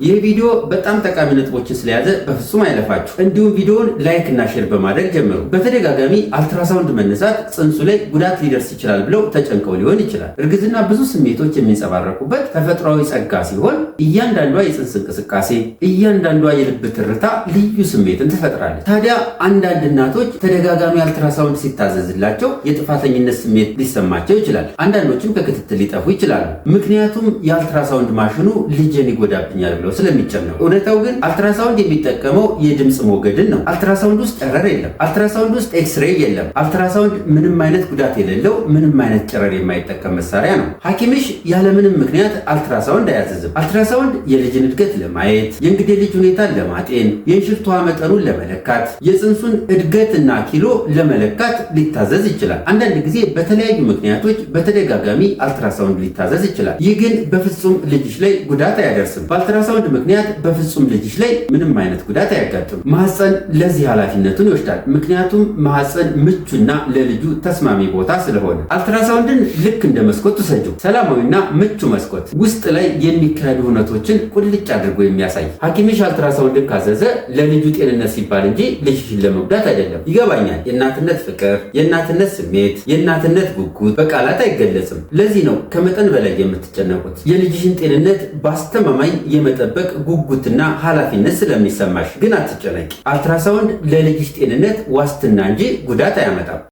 ይህ ቪዲዮ በጣም ጠቃሚ ነጥቦችን ስለያዘ በፍጹም አይለፋችሁ። እንዲሁም ቪዲዮውን ላይክ እና ሼር በማድረግ ጀምሩ። በተደጋጋሚ አልትራሳውንድ መነሳት ጽንሱ ላይ ጉዳት ሊደርስ ይችላል ብለው ተጨንቀው ሊሆን ይችላል። እርግዝና ብዙ ስሜቶች የሚንጸባረቁበት ተፈጥሯዊ ጸጋ ሲሆን እያንዳንዷ የጽንስ እንቅስቃሴ፣ እያንዳንዷ የልብ ትርታ ልዩ ስሜትን ትፈጥራለች። ታዲያ አንዳንድ እናቶች ተደጋጋሚ አልትራሳውንድ ሲታዘዝላቸው የጥፋተኝነት ስሜት ሊሰማቸው ይችላል። አንዳንዶችም ከክትትል ሊጠፉ ይችላሉ። ምክንያቱም የአልትራሳውንድ ማሽኑ ልጄን ይጎዳብኛል ብለው ስለሚጨነቁ። እውነታው ግን አልትራሳውንድ የሚጠቀመው የድምፅ ሞገድን ነው። አልትራሳውንድ ውስጥ ጨረር የለም። አልትራሳውንድ ውስጥ ኤክስሬይ የለም። አልትራሳውንድ ምንም አይነት ጉዳት የሌለው ምንም አይነት ጨረር የማይጠቀም መሳሪያ ነው። ሐኪምሽ ያለምንም ምክንያት አልትራሳውንድ አያዘዝም። አልትራሳውንድ የልጅን እድገት ለማየት፣ የእንግዴ ልጅ ሁኔታን ለማጤን፣ የእንሽርቷ መጠኑን ለመለካት፣ የጽንሱን እድገትና ኪሎ ለመለካት ሊታዘዝ ይችላል። አንዳንድ ጊዜ በተለያዩ ምክንያቶች በተደጋጋሚ አልትራሳውንድ ሊታዘዝ ይችላል። ይህ ግን በፍጹም ልጅሽ ላይ ጉዳት አያደርስም። በአልትራሳውንድ ምክንያት በፍጹም ልጅሽ ላይ ምንም አይነት ጉዳት አያጋጥም። ማህፀን ለዚህ ኃላፊነቱን ይወስዳል። ምክንያቱም ማህፀን ምቹና ለልጁ ተስማሚ ቦታ ስለሆነ። አልትራሳውንድን ልክ እንደ መስኮት ውሰጂው። ሰላማዊና ምቹ መስኮት ውስጥ ላይ የሚካሄዱ እውነቶችን ቁልጭ አድርጎ የሚያሳይ። ሐኪምሽ አልትራሳውንድን ካዘዘ ለልጁ ጤንነት ሲባል እንጂ ልጅሽን ለመጉዳት አይደለም። ይገባኛል። የእናትነት ፍቅር፣ የእናትነት ስሜት፣ የእናትነት ጉጉት በቃላት አይገለጽም። ለዚህ ነው ከመጠን በላይ የምትጨነቁት። የልጅሽን ጤንነት በአስተማማኝ የመጠበቅ ጉጉትና ኃላፊነት ስለሚሰማሽ። ግን አትጨነቂ። አልትራሳውንድ ለልጅሽ ጤንነት ዋስትና እንጂ ጉዳት አያመጣም።